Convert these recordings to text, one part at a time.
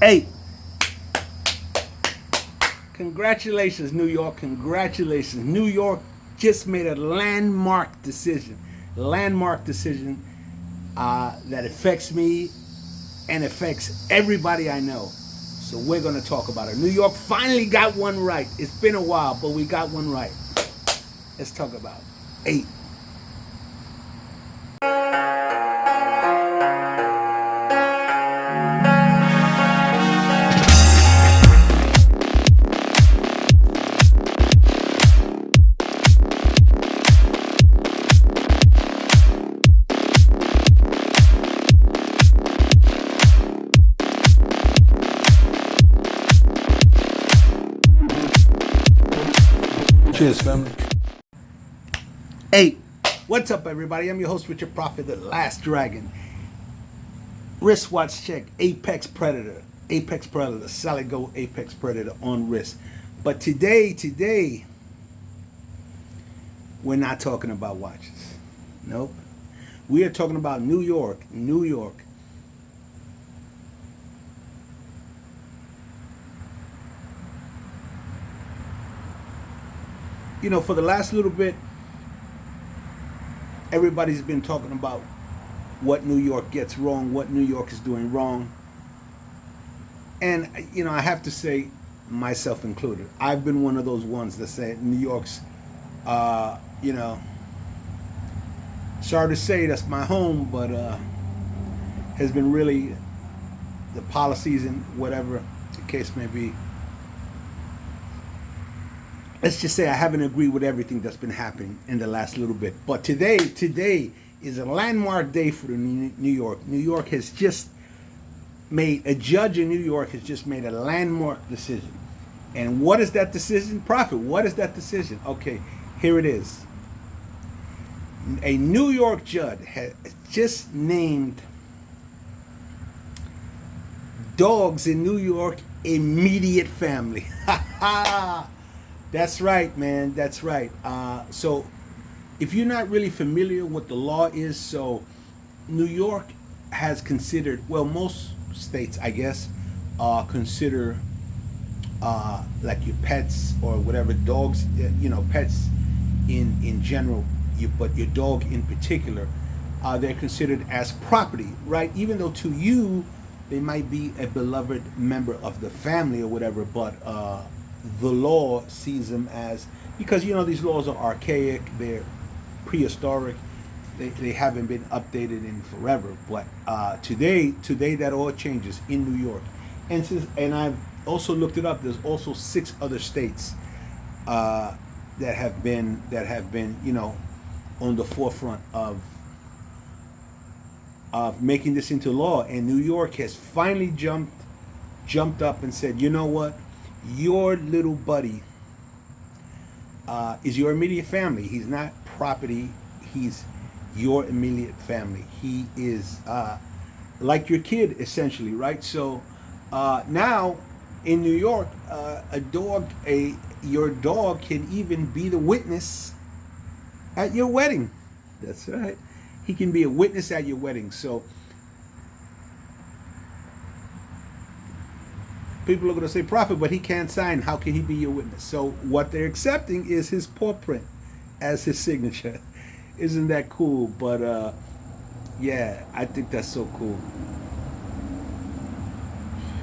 Hey, congratulations, New York. Congratulations. New York just made a landmark decision. Landmark decision that affects me and affects everybody I know. So we're going to talk about it. New York finally got one right. It's been a while, but we got one right. Let's talk about it. 8. Cheers, family. 8. What's up, everybody? I'm your host, Richard Prophet, the Last Dragon. Wristwatch check, Apex Predator. Apex Predator, Solid Gold Apex Predator on wrist. But today, we're not talking about watches. Nope. We are talking about New York. New York. You know, for the last little bit, everybody's been talking about what New York gets wrong, what New York is doing wrong. And, you know, I have to say, myself included, I've been one of those ones that say New York's, you know, sorry to say that's my home, but has been really, the policies and whatever the case may be, let's just say I haven't agreed with everything that's been happening in the last little bit. But today is a landmark day for New York. New York has just made, a judge in New York has just made a landmark decision. And what is that decision? Prophet, what is that decision? Okay, here it is. A New York judge has just named dogs in New York immediate family. Ha ha! That's right, man. That's right. So, if you're not really familiar with the law is, so New York has considered, well, most states, I guess, consider like your pets or whatever, dogs, you know, pets in general, but your dog in particular, they're considered as property, right? Even though to you, they might be a beloved member of the family or whatever, but the law sees them as, because you know these laws are archaic, they're prehistoric, they haven't been updated in forever. But today that all changes in New York, and I've also looked it up. There's also 6 other states that have been you know on the forefront of making this into law, and New York has finally jumped up and said, you know what? Your little buddy is your immediate family. He's not property. He's your immediate family. He is like your kid, essentially, right? So now in New York, your dog can even be the witness at your wedding. That's right. He can be a witness at your wedding. So people are going to say, Prophet, but he can't sign. How can he be your witness? So what they're accepting is his paw print as his signature. Isn't that cool? But yeah, I think that's so cool.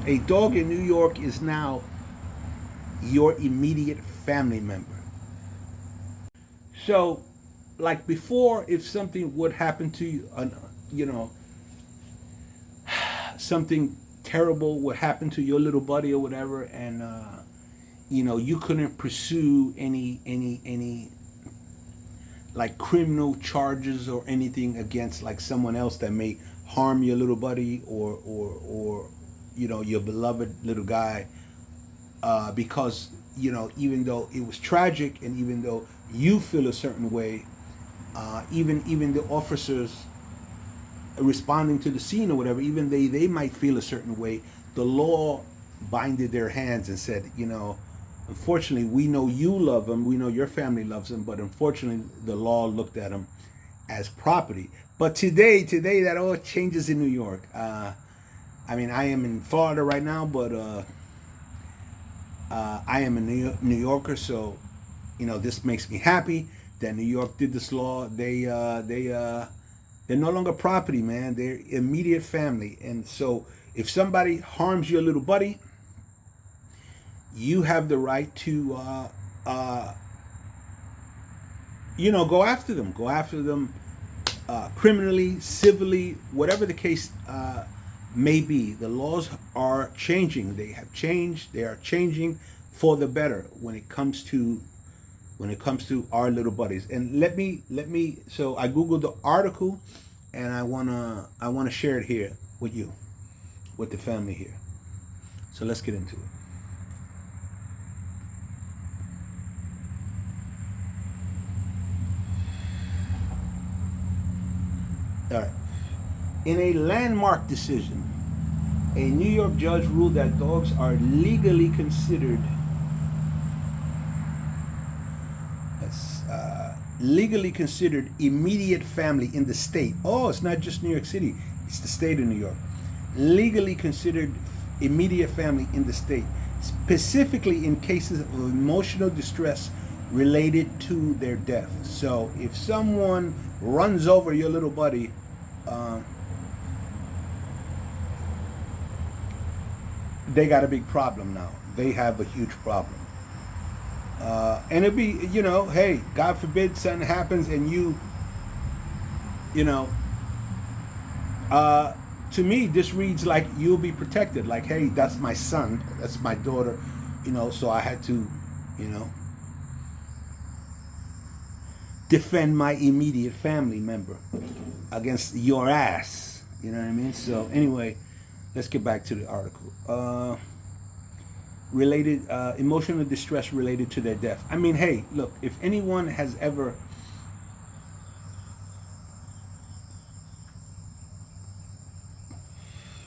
A dog in New York is now your immediate family member. So, like before, if something would happen to you, you know, something terrible would happen to your little buddy or whatever, and you know you couldn't pursue any like criminal charges or anything against like someone else that may harm your little buddy or you know your beloved little guy, because you know even though it was tragic and even though you feel a certain way, even the officers responding to the scene or whatever, even they might feel a certain way. The law binded their hands and said, you know, unfortunately, we know you love them, we know your family loves them, but unfortunately, the law looked at them as property. But today that all changes in New York. I mean, I am in Florida right now, but I am a New Yorker, so this makes me happy that New York did this law. They're no longer property, man. They're immediate family, and so if somebody harms your little buddy, you have the right to go after them. Go after them criminally, civilly, whatever the case may be. The laws are changing. They have changed. They are changing for the better when it comes to our little buddies. And let me. So I googled the article, and I wanna share it here with you, with the family here. So let's get into it. All right. In a landmark decision, a New York judge ruled that dogs are legally considered immediate family in the state. Oh, it's not just New York City; it's the state of New York. Legally considered immediate family in the state, specifically in cases of emotional distress related to their death. So, if someone runs over your little buddy, they got a big problem now. They have a huge problem. And it'd be, hey, God forbid something happens and to me, this reads like you'll be protected. Like, hey, that's my son, that's my daughter, so I had to, defend my immediate family member against your ass. You know what I mean? So anyway, let's get back to the article. Related emotional distress related to their death. I mean, hey, look, if anyone has ever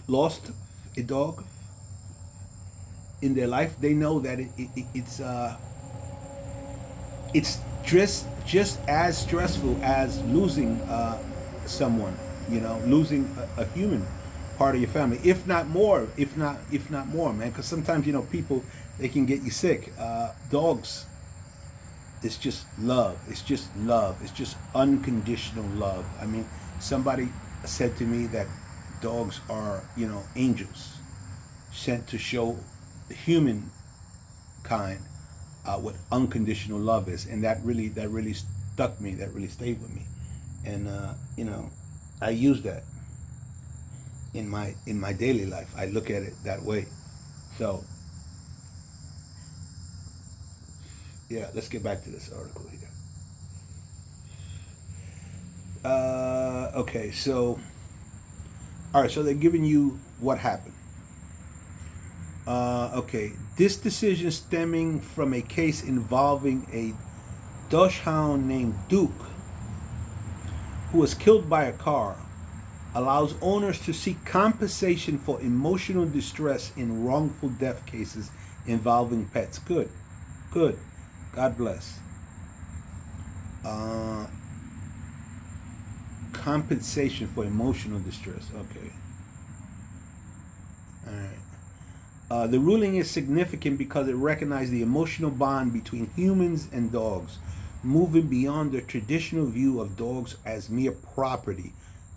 lost a dog in their life, they know that it's just as stressful as losing someone, losing a human part of your family, if not more, man. Because sometimes people, they can get you sick. Dogs, it's just love. It's just love. It's just unconditional love. I mean, somebody said to me that dogs are angels sent to show the humankind what unconditional love is, and that really stuck me. That really stayed with me, and I use that in my daily life. I look at it that way. So yeah, let's get back to this article here. Okay, so all right, so they're giving you what happened. Okay, this decision stemming from a case involving a dachshund named Duke, who was killed by a car, allows owners to seek compensation for emotional distress in wrongful death cases involving pets. Good. God bless. Compensation for emotional distress. Okay. All right. The ruling is significant because it recognizes the emotional bond between humans and dogs, moving beyond the traditional view of dogs as mere property,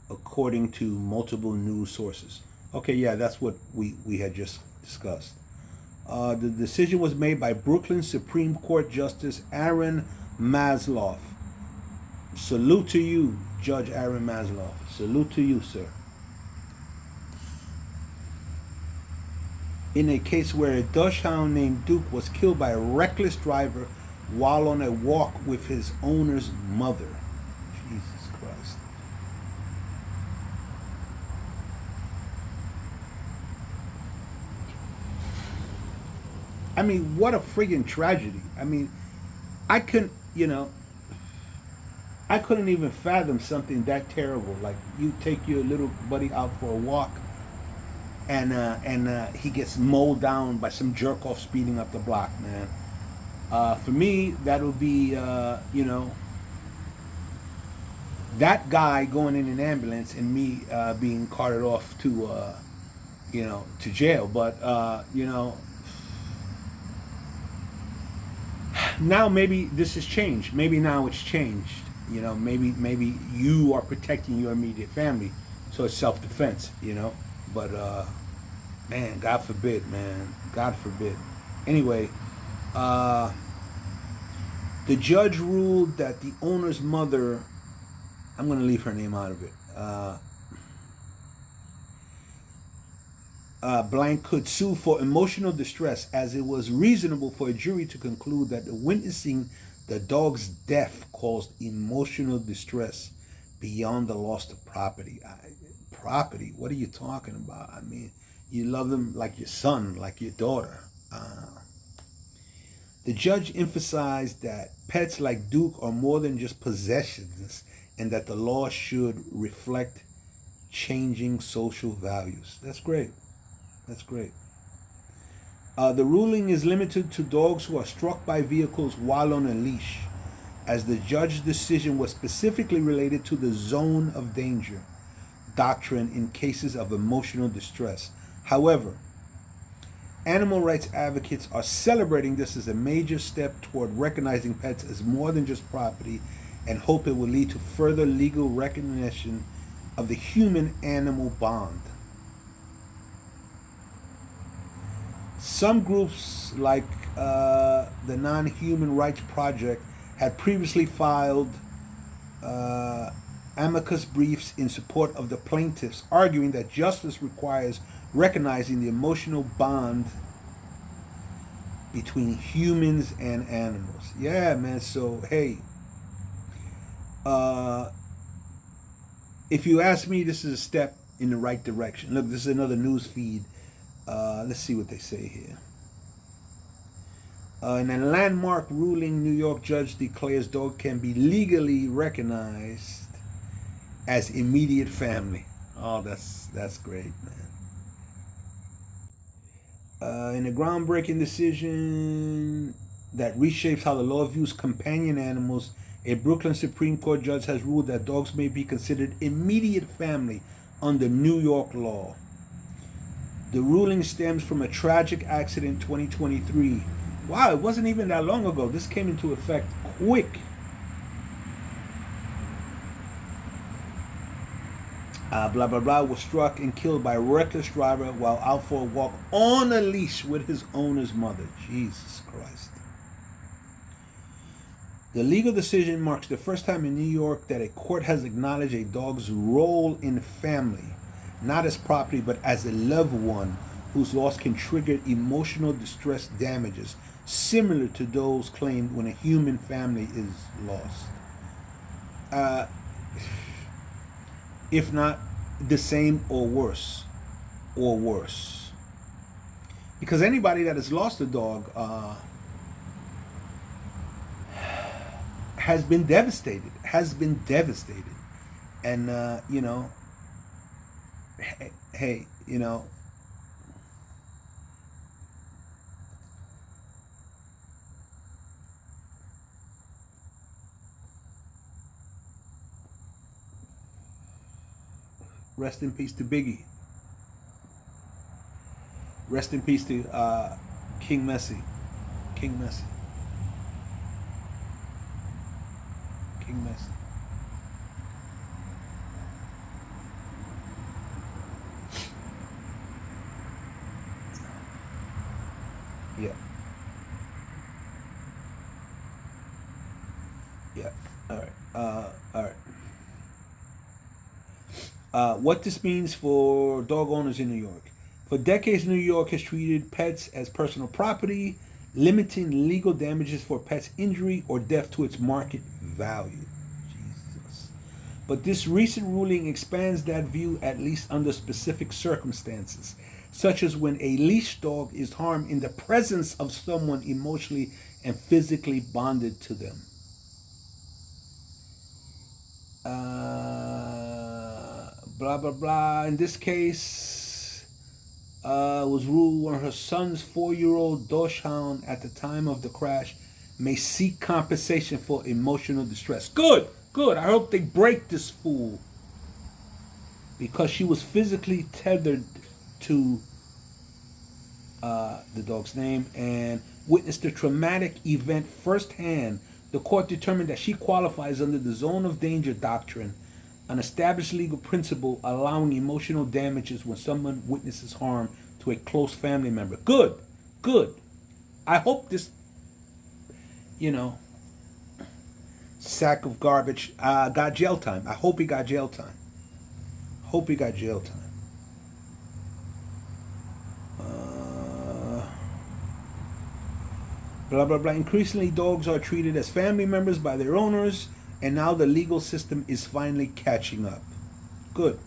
according to multiple news sources. Okay, yeah, that's what we had just discussed. The decision was made by Brooklyn Supreme Court Justice Aaron Masloff. Salute to you, Judge Aaron Masloff. Salute to you, sir. In a case where a dachshund named Duke was killed by a reckless driver while on a walk with his owner's mother. Jesus Christ. I mean, what a friggin' tragedy. I mean, I couldn't even fathom something that terrible. Like, you take your little buddy out for a walk, and he gets mowed down by some jerk off speeding up the block, man. For me, that would be, that guy going in an ambulance and me being carted off to, to jail. But now maybe this has changed. Maybe now it's changed. Maybe you are protecting your immediate family, so it's self-defense. But man, God forbid, man, God forbid. Anyway, the judge ruled that the owner's mother, I'm going to leave her name out of it, blank, could sue for emotional distress, as it was reasonable for a jury to conclude that the witnessing the dog's death caused emotional distress beyond the loss of property. Property? What are you talking about? I mean, you love them like your son, like your daughter. The judge emphasized that pets like Duke are more than just possessions, and that the law should reflect changing social values. That's great. That's great. The ruling is limited to dogs who are struck by vehicles while on a leash, as the judge's decision was specifically related to the zone of danger doctrine in cases of emotional distress. However, animal rights advocates are celebrating this as a major step toward recognizing pets as more than just property, and hope it will lead to further legal recognition of the human-animal bond. Some groups, like the Non-Human Rights Project, had previously filed amicus briefs in support of the plaintiffs, arguing that justice requires recognizing the emotional bond between humans and animals. Yeah, man. So, hey, if you ask me, this is a step in the right direction. Look, this is another news feed. Let's see what they say here. In a landmark ruling, New York judge declares dog can be legally recognized as immediate family. Oh, that's great, man. In a groundbreaking decision that reshapes how the law views companion animals, a Brooklyn Supreme Court judge has ruled that dogs may be considered immediate family under New York law. The ruling stems from a tragic accident in 2023. Wow, it wasn't even that long ago. This came into effect quick. Blah, blah, blah, was struck and killed by a reckless driver while out for a walk on a leash with his owner's mother. Jesus Christ. The legal decision marks the first time in New York that a court has acknowledged a dog's role in family, not as property, but as a loved one whose loss can trigger emotional distress damages, similar to those claimed when a human family is lost. If not the same or worse. Because anybody that has lost a dog has been devastated. And, hey, rest in peace to Biggie. Rest in peace to King Messi. King Messi. Yeah. All right. What this means for dog owners in New York. For decades, New York has treated pets as personal property, limiting legal damages for pets' injury or death to its market value. Jesus. But this recent ruling expands that view, at least under specific circumstances, such as when a leash dog is harmed in the presence of someone emotionally and physically bonded to them. Blah, blah, blah. In this case, was ruled when her son's 4-year-old dachshund at the time of the crash may seek compensation for emotional distress. Good. I hope they break this fool. Because she was physically tethered to the dog's name, and witnessed the traumatic event firsthand. The court determined that she qualifies under the zone of danger doctrine, an established legal principle allowing emotional damages when someone witnesses harm to a close family member. Good, good. I hope this, you know, sack of garbage got jail time. I hope he got jail time. Hope he got jail time. Blah blah blah. Increasingly, dogs are treated as family members by their owners, and now the legal system is finally catching up. Good.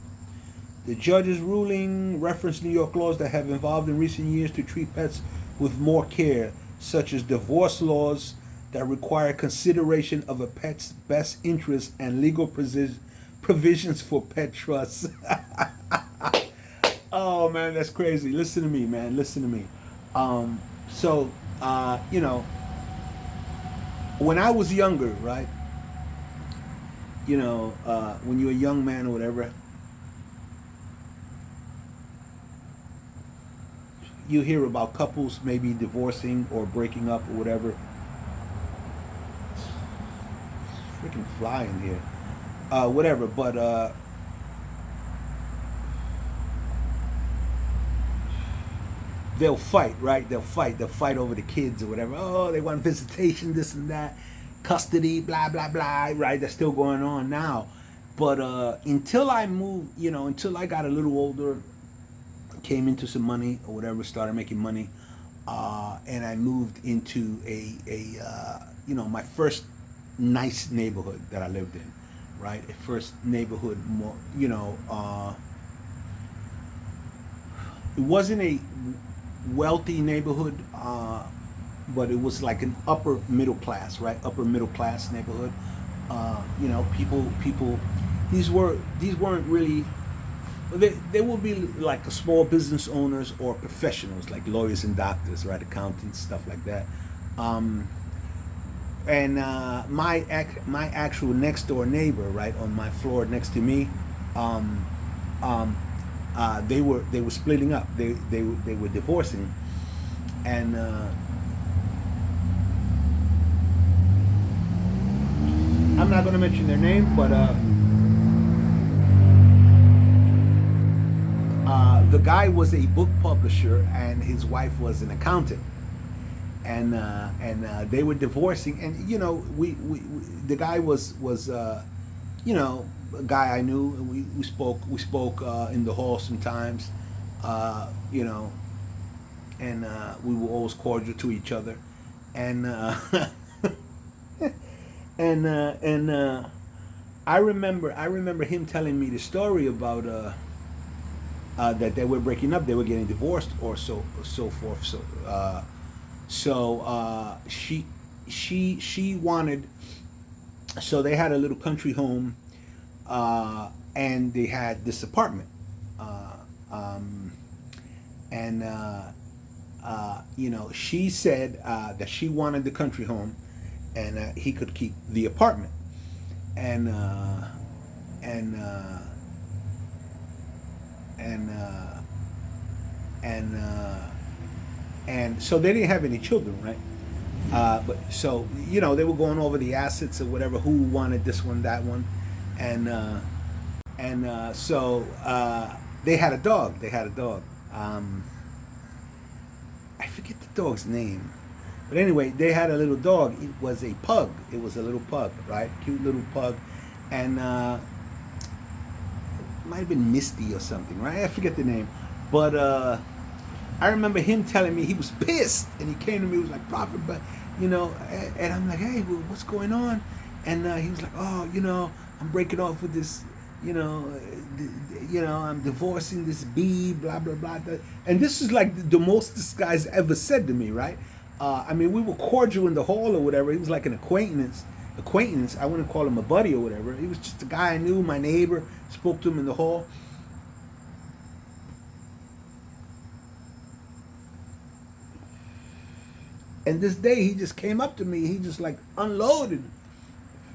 The judge's ruling referenced New York laws that have evolved in recent years to treat pets with more care, such as divorce laws that require consideration of a pet's best interests and legal provisions for pet trusts. Oh man, that's crazy. Listen to me, man. Listen to me. You know, when I was younger, right? You know, when you're a young man or whatever, you hear about couples maybe divorcing or breaking up or whatever. Freaking fly in here. Whatever, but they'll fight, right? They'll fight over the kids or whatever. Oh, they want visitation, this and that, custody, blah blah blah, right? That's still going on now. But until I moved, you know, until I got a little older, came into some money or whatever, started making money, and I moved into a you know, my first nice neighborhood that I lived in, right? A first neighborhood, more, you know, it wasn't a wealthy neighborhood, but it was like an upper middle class, right? Upper middle class neighborhood. You know, people. These weren't really. They will be like a small business owners or professionals, like lawyers and doctors, right? Accountants, stuff like that. And my actual next door neighbor, right, on my floor next to me, they were splitting up. They were divorcing, and I'm not going to mention their name, but the guy was a book publisher and his wife was an accountant, and they were divorcing. And you know, we the guy was you know, a guy I knew. We spoke in the hall sometimes, you know, and we were always cordial to each other, and I remember him telling me the story about that they were breaking up, they were getting divorced, or so forth. So she wanted. So they had a little country home, and they had this apartment, you know, she said that she wanted the country home, and he could keep the apartment, and so they didn't have any children, right? But so, you know, they were going over the assets or whatever, who wanted this one, that one, and so they had a dog. I forget the dog's name, but anyway, they had a little dog. It was a pug. It was a little pug, right? Cute little pug, and it might have been Misty or something, right? I forget the name, but I remember him telling me he was pissed, and he came to me, he was like, Prophet, but you know, and I'm like, hey, well, what's going on? And he was like, oh, you know, I'm breaking off with this, you know, I'm divorcing this bee, blah blah blah. And this is like the most this guy's ever said to me, right? I mean, we were cordial in the hall or whatever. He was like an acquaintance. I wouldn't call him a buddy or whatever. He was just a guy I knew, my neighbor. Spoke to him in the hall. And this day, he just came up to me. He just like unloaded.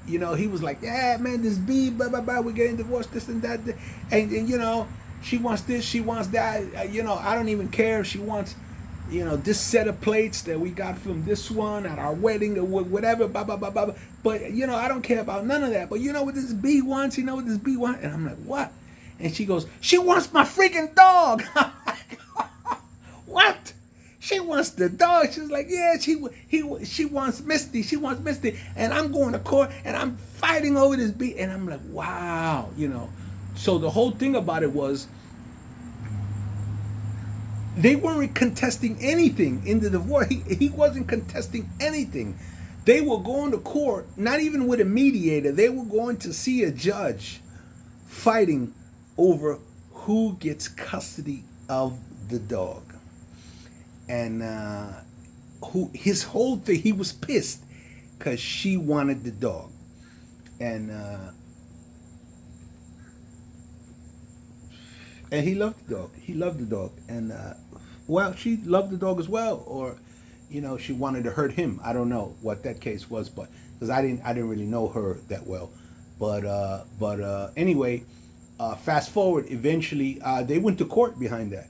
You know, he was like, yeah, man, this bee, blah, blah, blah, we're getting divorced, this and that. And you know, She wants this, she wants that. I don't even care if she wants, this set of plates that we got from this one at our wedding or whatever, blah, blah, blah, blah. But, I don't care about none of that. But you know what this B wants? You know what this B wants? And I'm like, what? And she goes, she wants my freaking dog. I'm like, what? She wants the dog. She's like, yeah, she wants Misty. She wants Misty. And I'm going to court and I'm fighting over this B. And I'm like, wow, So the whole thing about it was they weren't contesting anything in the divorce. He wasn't contesting anything. They were going to court, not even with a mediator. They were going to see a judge fighting over who gets custody of the dog. And his whole thing, he was pissed because she wanted the dog. And he loved the dog. He loved the dog. And, she loved the dog as well. Or, she wanted to hurt him. I don't know what that case was, but because I didn't really know her that well. But anyway, fast forward, eventually, they went to court behind that.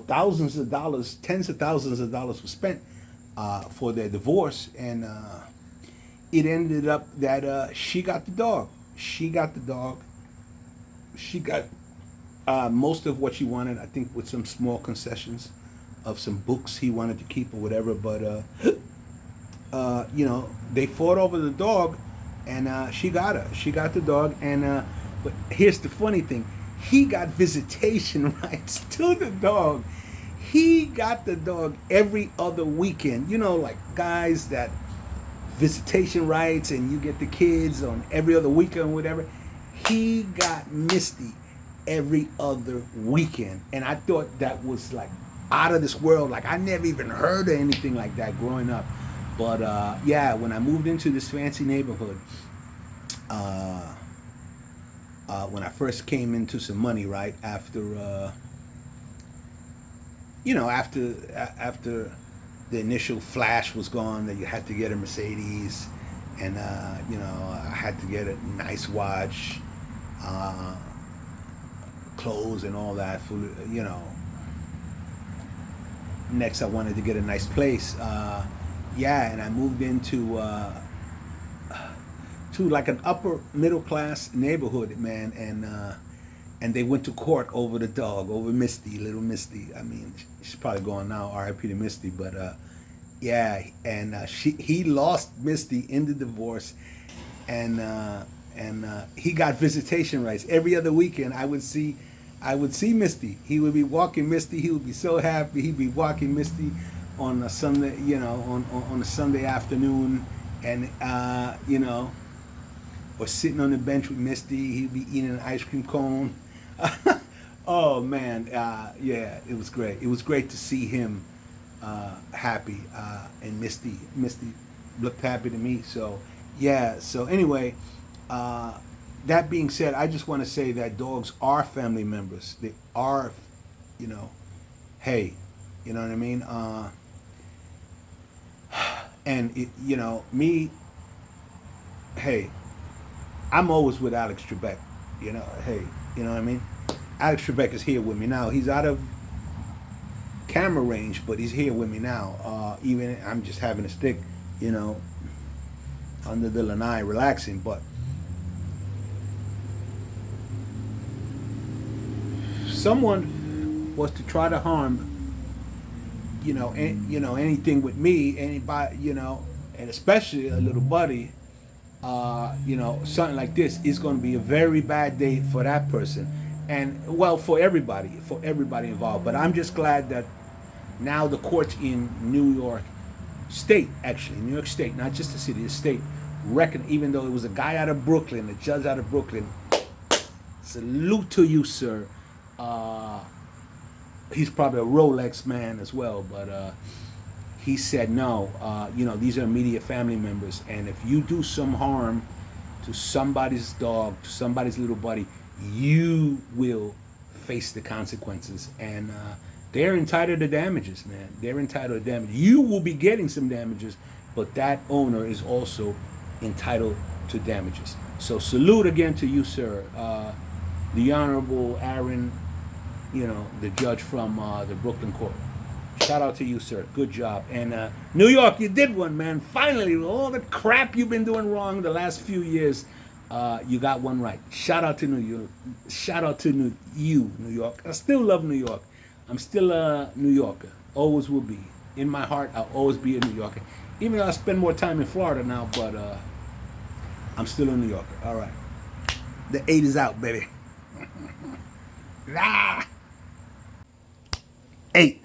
Thousands of dollars, tens of thousands of dollars were spent for their divorce. And it ended up that she got the dog. She got the dog. She got most of what she wanted, I think, with some small concessions of some books he wanted to keep or whatever. But, they fought over the dog, and she got her. She got the dog. And but here's the funny thing. He got visitation rights to the dog. He got the dog every other weekend. Like guys that visitation rights and you get the kids on every other weekend or whatever. He got Misty every other weekend. And I thought that was like out of this world. Like I never even heard of anything like that growing up. But when I moved into this fancy neighborhood, when I first came into some money, right after, after the initial flash was gone, that you had to get a Mercedes, and I had to get a nice watch, clothes, and all that. For next, I wanted to get a nice place, and I moved into. To like an upper middle class neighborhood, man, and they went to court over the dog, over Misty, little Misty. I mean, she's probably gone now, R.I.P. to Misty, but he lost Misty in the divorce, and he got visitation rights every other weekend. I would see Misty. He would be walking Misty. He would be so happy. He'd be walking Misty on a Sunday, on a Sunday afternoon, and or sitting on the bench with Misty. He'd be eating an ice cream cone. Oh man, it was great. It was great to see him happy, and Misty looked happy to me. So so anyway, that being said, I just want to say that dogs are family members. They are, hey, you know what I mean? And me, hey, I'm always with Alex Trebek. Hey, you know what I mean? Alex Trebek is here with me now. He's out of camera range, but he's here with me now. Even I'm just having a stick, under the lanai, relaxing. But someone was to try to harm, anything with me, anybody, and especially a little buddy. Something like this is going to be a very bad day for that person, and for everybody involved. But I'm just glad that now the courts in New York State, not just the city, the state, even though it was a guy out of Brooklyn, a judge out of Brooklyn. Salute to you, sir. He's probably a Rolex man as well, but he said no. These are immediate family members, and if you do some harm to somebody's dog, to somebody's little buddy, you will face the consequences. And they're entitled to damages, man. They're entitled to damage. You will be getting some damages, but that owner is also entitled to damages. So salute again to you, sir. The Honorable Aaron the judge from the Brooklyn court. Shout out to you, sir. Good job. And New York, you did one, man. Finally, all the crap you've been doing wrong the last few years, you got one right. Shout out to New York. Shout out to New York. I still love New York. I'm still a New Yorker. Always will be. In my heart, I'll always be a New Yorker. Even though I spend more time in Florida now, but I'm still a New Yorker. All right. The 8 is out, baby. Ah. 8.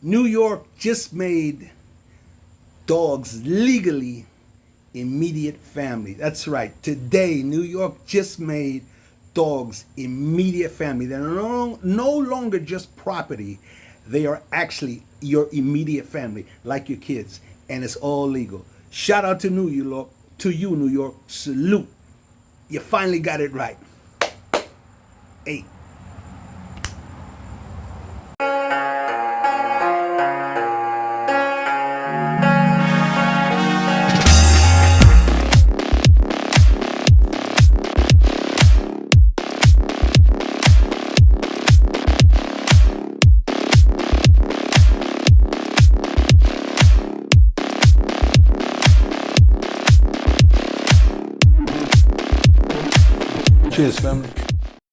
New York just made dogs legally immediate family. That's right. Today, New York just made dogs immediate family. They're no longer just property. They are actually your immediate family, like your kids. And it's all legal. Shout out to New York. To you, New York. Salute. You finally got it right. 8. Cheers, family.